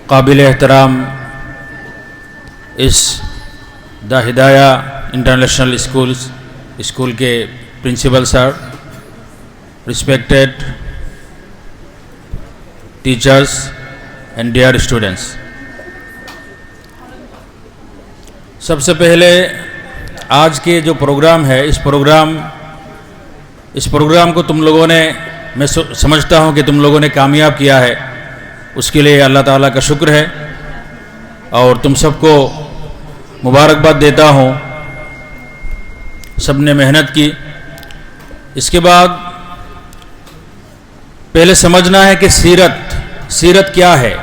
قابل احترام اس دا ہدایہ انٹرنیشنل اسکول کے principal sir, respected teachers and dear students، سب سے پہلے آج کے جو پروگرام ہے اس پروگرام کو تم لوگوں نے، میں سمجھتا ہوں کہ تم لوگوں نے کامیاب کیا ہے، اس کے لیے اللہ تعالیٰ کا شکر ہے اور تم سب کو مبارکباد دیتا ہوں، سب نے محنت کی۔ اس کے بعد پہلے سمجھنا ہے کہ سیرت کیا ہے۔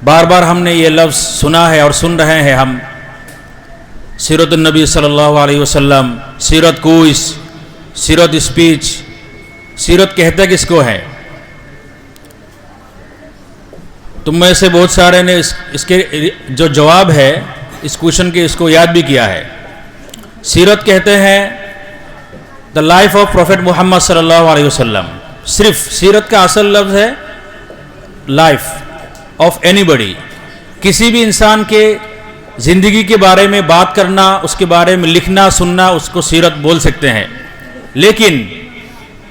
بار بار ہم نے یہ لفظ سنا ہے اور سن رہے ہیں ہم، سیرت النبی صلی اللہ علیہ وسلم، سیرت کوئس، سیرت اسپیچ۔ سیرت کہتے کس کو ہے؟ تم میں سے بہت سارے نے اس کے جو جواب ہے اس کوشچن کے، اس کو یاد بھی کیا ہے۔ سیرت کہتے ہیں دا لائف آف پروفیٹ محمد صلی اللہ علیہ وسلم۔ صرف سیرت کا اصل لفظ ہے لائف آف اینی بڈی، کسی بھی انسان کے زندگی کے بارے میں بات کرنا، اس کے بارے میں لکھنا سننا، اس کو سیرت بول سکتے ہیں۔ لیکن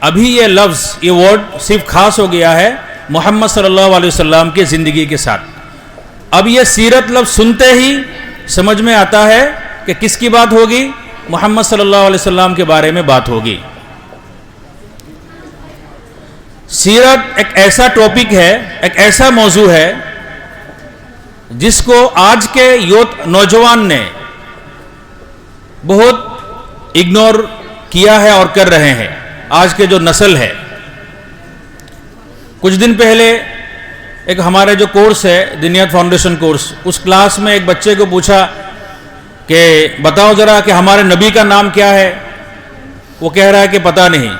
ابھی یہ لفظ، یہ ورڈ صرف خاص ہو گیا ہے محمد صلی اللہ علیہ وسلم کے زندگی کے ساتھ۔ اب یہ سیرت لفظ سنتے ہی سمجھ میں آتا ہے کہ کس کی بات ہوگی؟ محمد صلی اللہ علیہ وسلم کے بارے میں بات ہوگی۔ سیرت ایک ایسا ٹاپک ہے، ایک ایسا موضوع ہے جس کو آج کے نوجوان نے بہت اگنور کیا ہے اور کر رہے ہیں، آج کے جو نسل ہے۔ کچھ دن پہلے ایک ہمارے جو کورس ہے دینیات فاؤنڈیشن کورس، اس کلاس میں ایک بچے کو پوچھا کہ بتاؤ ذرا کہ ہمارے نبی کا نام کیا ہے؟ وہ کہہ رہا ہے کہ پتہ نہیں،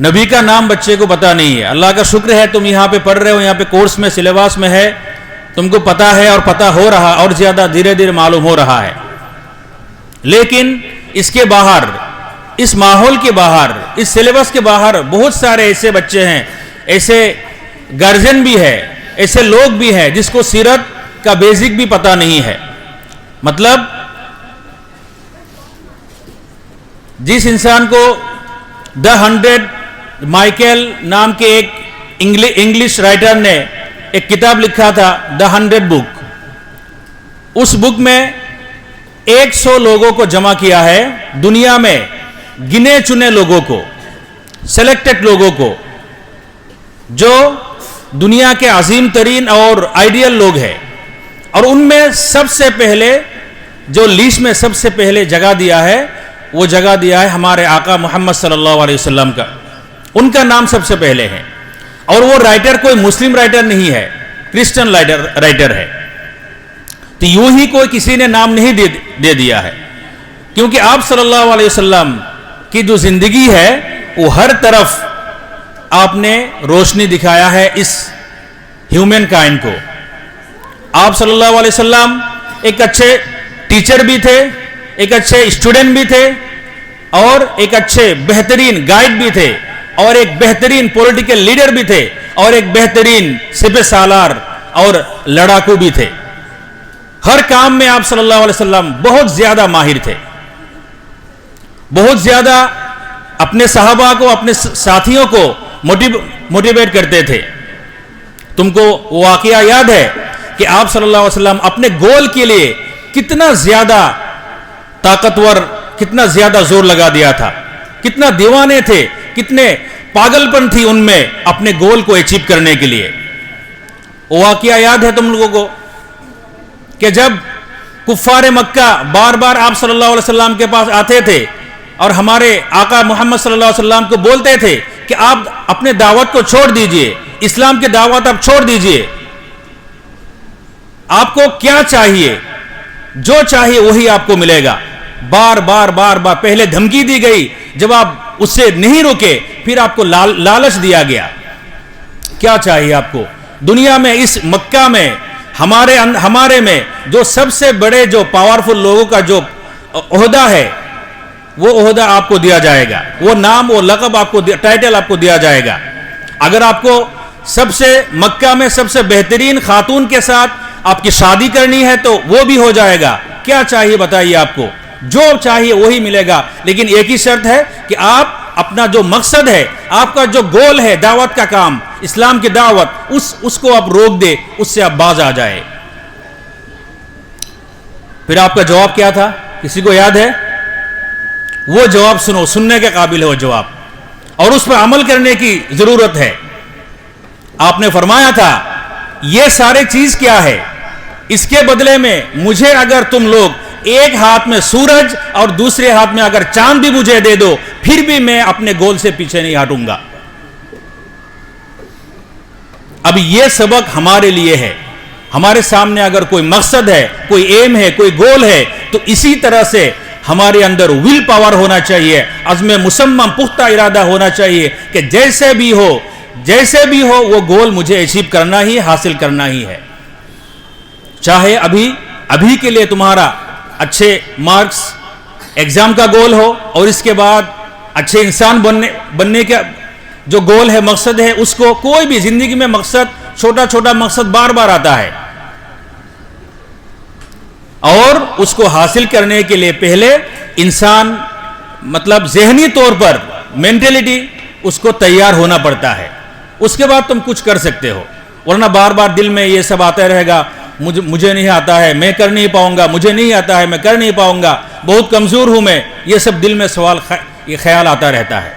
نبی کا نام بچے کو پتہ نہیں ہے۔ اللہ کا شکر ہے تم یہاں پہ پڑھ رہے ہو، یہاں پہ کورس میں سلیبس میں ہے، تم کو پتہ ہے اور پتہ ہو رہا اور زیادہ دھیرے دھیرے معلوم ہو رہا ہے۔ لیکن اس کے باہر، اس ماحول کے باہر، اس سلیبس کے باہر بہت سارے ایسے بچے ہیں، ایسے گارجین بھی ہے، ایسے لوگ بھی ہیں جس کو سیرت کا بیسک بھی پتہ نہیں ہے۔ مطلب جس انسان کو دا 100 مائیکل نام کے ایک انگلش رائٹر نے ایک کتاب لکھا تھا دا 100 بک، اس بک میں 100 لوگوں کو جمع کیا ہے، دنیا میں گنے چنے لوگوں کو، سلیکٹڈ لوگوں کو، جو دنیا کے عظیم ترین اور آئیڈیل لوگ ہیں، اور ان میں سب سے پہلے جو لیسٹ میں سب سے پہلے جگہ دیا ہے، وہ جگہ دیا ہے ہمارے آقا محمد صلی اللہ علیہ وسلم کا، ان کا نام سب سے پہلے ہے۔ اور وہ رائٹر کوئی مسلم رائٹر نہیں ہے، کرسچن رائٹر ہے۔ تو یوں ہی کوئی کسی نے نام نہیں دے دیا ہے، کیونکہ آپ صلی اللہ علیہ وسلم کی جو زندگی ہے وہ ہر طرف آپ نے روشنی دکھایا ہے اس ہیومن کائنڈ کو۔ آپ صلی اللہ علیہ وسلم ایک اچھے ٹیچر بھی تھے، ایک اچھے اسٹوڈنٹ بھی تھے، اور ایک اچھے بہترین گائیڈ بھی تھے، اور ایک بہترین پولیٹیکل لیڈر بھی تھے، اور ایک بہترین سپہ سالار اور لڑاکو بھی تھے۔ ہر کام میں آپ صلی اللہ علیہ وسلم بہت زیادہ ماہر تھے، بہت زیادہ اپنے صحابہ کو، اپنے ساتھیوں کو موٹیویٹ کرتے تھے۔ تم کو وہ واقعہ یاد ہے کہ آپ صلی اللہ علیہ وسلم اپنے گول کے لیے کتنا زیادہ طاقتور، کتنا زیادہ زور لگا دیا تھا، کتنا دیوانے تھے، کتنے پاگل پن تھی ان میں اپنے گول کو اچیو کرنے کے لیے۔ وہ واقعہ یاد ہے تم لوگوں کو کہ جب کفار مکہ بار بار آپ صلی اللہ علیہ وسلم کے پاس آتے تھے اور ہمارے آقا محمد صلی اللہ علیہ وسلم کو بولتے تھے کہ آپ اپنے دعوت کو چھوڑ دیجئے، اسلام کی دعوت آپ چھوڑ دیجئے، آپ کو کیا چاہیے؟ جو چاہیے وہی آپ کو ملے گا۔ بار بار پہلے دھمکی دی گئی، جب آپ اس سے نہیں روکے پھر آپ کو لالچ دیا گیا۔ کیا چاہیے آپ کو؟ دنیا میں اس مکہ میں ہمارے میں جو سب سے بڑے جو پاورفل لوگوں کا جو عہدہ ہے وہ عہدہ آپ کو دیا جائے گا، وہ نام وہ لقب آپ کو ٹائٹل آپ کو دیا جائے گا۔ اگر آپ کو سب سے مکہ میں سب سے بہترین خاتون کے ساتھ آپ کی شادی کرنی ہے تو وہ بھی ہو جائے گا. کیا چاہیے بتائیے؟ آپ کو جو چاہیے وہی ملے گا, لیکن ایک ہی شرط ہے کہ آپ اپنا جو مقصد ہے, آپ کا جو گول ہے دعوت کا کام, اسلام کی دعوت, اس کو آپ روک دے, اس سے آپ باز آ جائے. پھر آپ کا جواب کیا تھا؟ کسی کو یاد ہے؟ وہ جواب سنو, سننے کے قابل ہے وہ جواب, اور اس پر عمل کرنے کی ضرورت ہے. آپ نے فرمایا تھا یہ سارے چیز کیا ہے, اس کے بدلے میں مجھے اگر تم لوگ ایک ہاتھ میں سورج اور دوسرے ہاتھ میں اگر چاند بھی مجھے دے دو, پھر بھی میں اپنے گول سے پیچھے نہیں ہٹوں گا. اب یہ سبق ہمارے لیے ہے. ہمارے سامنے اگر کوئی مقصد ہے, کوئی ایم ہے, کوئی گول ہے, تو اسی طرح سے ہمارے اندر ول پاور ہونا چاہیے, عزم مصمم, پختہ ارادہ ہونا چاہیے کہ جیسے بھی ہو وہ گول مجھے اچیو کرنا ہی, حاصل کرنا ہی ہے. چاہے ابھی کے لیے تمہارا اچھے مارکس ایگزام کا گول ہو, اور اس کے بعد اچھے انسان بننے کا جو گول ہے, مقصد ہے, اس کو کوئی بھی زندگی میں مقصد, چھوٹا چھوٹا مقصد بار بار آتا ہے, اور اس کو حاصل کرنے کے لیے پہلے انسان مطلب ذہنی طور پر مینٹلٹی اس کو تیار ہونا پڑتا ہے. اس کے بعد تم کچھ کر سکتے ہو, ورنہ بار بار دل میں یہ سب آتا رہے گا, مجھے نہیں آتا ہے, میں کر نہیں پاؤں گا, مجھے نہیں آتا ہے, میں کر نہیں پاؤں گا, بہت کمزور ہوں میں, یہ سب دل میں یہ خیال آتا رہتا ہے.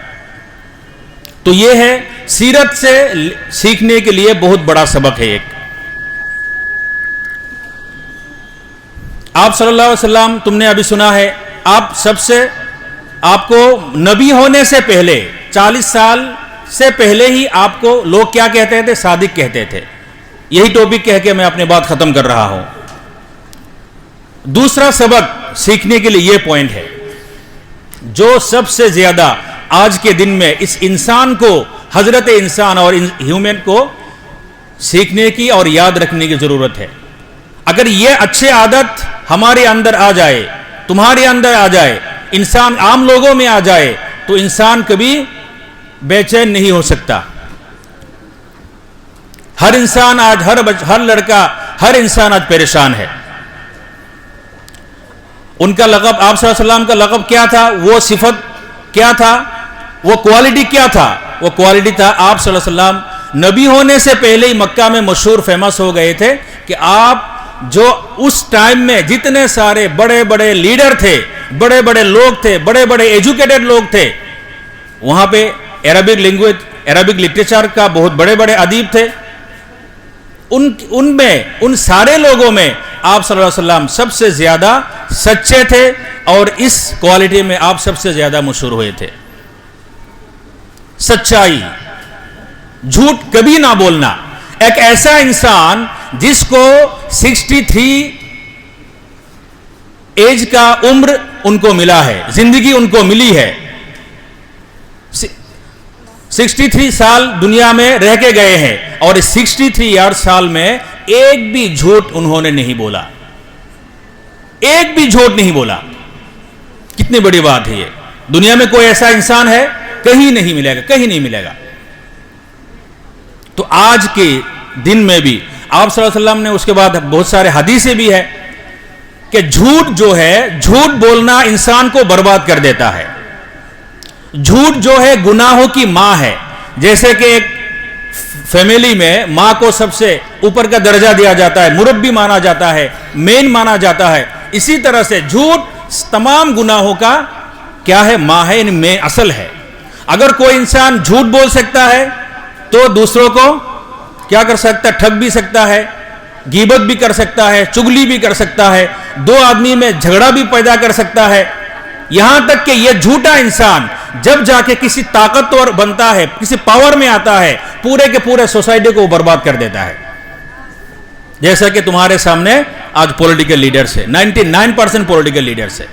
تو یہ ہے سیرت سے سیکھنے کے لیے بہت بڑا سبق ہے. ایک آپ صلی اللہ علیہ وسلم, تم نے ابھی سنا ہے, آپ کو نبی ہونے سے پہلے 40 سال سے پہلے ہی آپ کو لوگ کیا کہتے تھے؟ صادق کہتے تھے. یہی ٹاپک کہہ کے میں اپنی بات ختم کر رہا ہوں. دوسرا سبق سیکھنے کے لیے یہ پوائنٹ ہے, جو سب سے زیادہ آج کے دن میں اس انسان کو, حضرت انسان اور ہیومن کو سیکھنے کی اور یاد رکھنے کی ضرورت ہے. اگر یہ اچھے عادت ہمارے اندر آ جائے, تمہارے اندر آ جائے, انسان عام لوگوں میں آ جائے, تو انسان کبھی بے چین نہیں ہو سکتا. ہر انسان آج, ہر لڑکا, ہر انسان آج پریشان ہے. ان کا لقب, آپ صلی اللہ علیہ وسلم کا لقب کیا تھا؟ وہ صفت کیا تھا؟ وہ کوالٹی کیا تھا؟ وہ کوالٹی تھا, آپ صلی اللہ علیہ وسلم نبی ہونے سے پہلے ہی مکہ میں مشہور, فیمس ہو گئے تھے کہ آپ جو اس ٹائم میں جتنے سارے بڑے بڑے لیڈر تھے, بڑے بڑے لوگ تھے, بڑے بڑے ایجوکیٹڈ لوگ تھے, وہاں پہ عربک لینگویج, عربک لٹریچر کا بہت بڑے بڑے ادیب تھے. ان سارے لوگوں میں آپ صلی اللہ علیہ وسلم سب سے زیادہ سچے تھے, اور اس کوالٹی میں آپ سب سے زیادہ مشہور ہوئے تھے. سچائی, جھوٹ کبھی نہ بولنا. ایک ایسا انسان جس کو 63 ایج کا عمر ان کو ملا ہے, زندگی ان کو ملی ہے, 63 سال دنیا میں رہ کے گئے ہیں, اور 63 سال میں ایک بھی جھوٹ انہوں نے نہیں بولا, ایک بھی جھوٹ نہیں بولا. کتنی بڑی بات ہے یہ. دنیا میں کوئی ایسا انسان ہے؟ کہیں نہیں ملے گا, کہیں نہیں ملے گا. تو آج کے دن میں بھی آپ صلی اللہ علیہ وسلم نے, اس کے بعد بہت سارے حدیثیں بھی ہے کہ جھوٹ جو ہے, جھوٹ بولنا انسان کو برباد کر دیتا ہے. جھوٹ جو ہے گناہوں کی ماں ہے. جیسے کہ ایک فیملی میں ماں کو سب سے اوپر کا درجہ دیا جاتا ہے, مربی مانا جاتا ہے, مین مانا جاتا ہے, اسی طرح سے جھوٹ تمام گناہوں کا کیا ہے؟ ماں ہے, یعنی میں اصل ہے. اگر کوئی انسان جھوٹ بول سکتا ہے تو دوسروں کو کیا کر سکتا ہے؟ ٹھگ بھی سکتا ہے, غیبت بھی کر سکتا ہے, چگلی بھی کر سکتا ہے, دو آدمی میں جھگڑا بھی پیدا کر سکتا ہے. یہاں تک کہ یہ جھوٹا انسان جب جا کے کسی طاقتور بنتا ہے, کسی پاور میں آتا ہے, پورے کے پورے سوسائٹی کو برباد کر دیتا ہے. جیسا کہ تمہارے سامنے آج پولیٹیکل لیڈرز ہے, 99% پولیٹیکل لیڈرز ہے,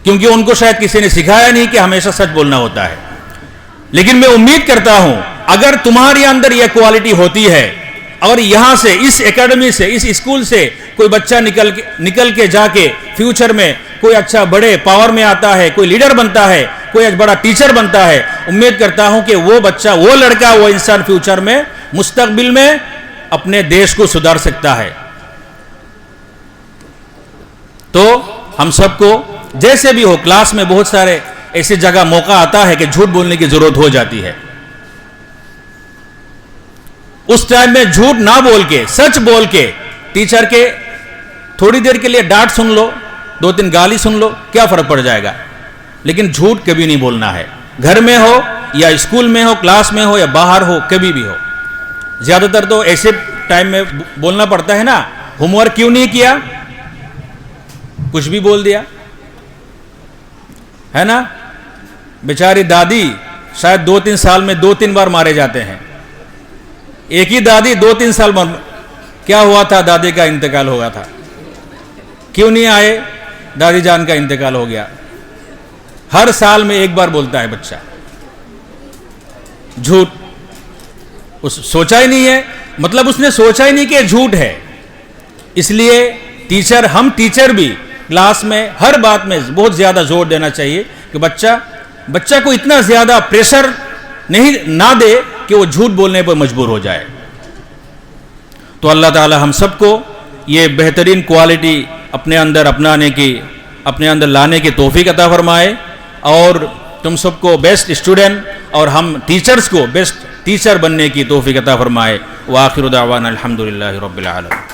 کیونکہ ان کو شاید کسی نے سکھایا نہیں کہ ہمیشہ سچ بولنا ہوتا ہے. لیکن میں امید کرتا ہوں اگر تمہارے اندر یہ کوالٹی ہوتی ہے, اور یہاں سے, اس اکیڈمی سے, اس اسکول سے کوئی بچہ نکل کے جا کے فیوچر میں کوئی اچھا بڑے پاور میں آتا ہے, کوئی لیڈر بنتا ہے, کوئی بڑا ٹیچر بنتا ہے, امید کرتا ہوں کہ وہ بچہ, وہ لڑکا, وہ انسان فیوچر میں, مستقبل میں اپنے دیش کو سدھار سکتا ہے. تو ہم سب کو جیسے بھی ہو, کلاس میں بہت سارے ایسی جگہ موقع آتا ہے کہ جھوٹ بولنے کی ضرورت ہو جاتی ہے. اس ٹائم میں جھوٹ نہ بول کے, سچ بول کے ٹیچر کے تھوڑی دیر کے لیے ڈانٹ سن لو, 2-3 گالی سن لو, کیا فرق پڑ جائے گا. لیکن جھوٹ کبھی نہیں بولنا ہے, گھر میں ہو یا اسکول میں ہو, کلاس میں ہو یا باہر ہو, کبھی بھی ہو. زیادہ تر تو ایسے ٹائم میں بولنا پڑتا ہے نا, ہوم ورک کیوں نہیں کیا, کچھ بھی بول دیا ہے نا. بیچاری دادی شاید 2-3 سال میں 2-3 بار مارے جاتے ہیں. ایک ہی دادی 2-3 سال کیا ہوا تھا, دادی کا انتقال ہوا تھا, کیوں نہیں آئے, دادی جان کا انتقال ہو گیا. ہر سال میں ایک بار بولتا ہے بچہ جھوٹ. سوچا ہی نہیں ہے, مطلب اس نے سوچا ہی نہیں کہ جھوٹ ہے. اس لیے ٹیچر, ہم ٹیچر بھی کلاس میں ہر بات میں بہت زیادہ زور دینا چاہیے کہ بچہ کو اتنا زیادہ پریشر نہ دے کہ وہ جھوٹ بولنے پر مجبور ہو جائے. تو اللہ تعالی ہم سب کو یہ بہترین کوالٹی اپنے اندر اپنانے کی, اپنے اندر لانے کی توفیق عطا فرمائے, اور تم سب کو بیسٹ اسٹوڈنٹ اور ہم ٹیچرز کو بیسٹ ٹیچر بننے کی توفیق عطا فرمائے. وآخر دعوانا الحمدللہ رب العالمین.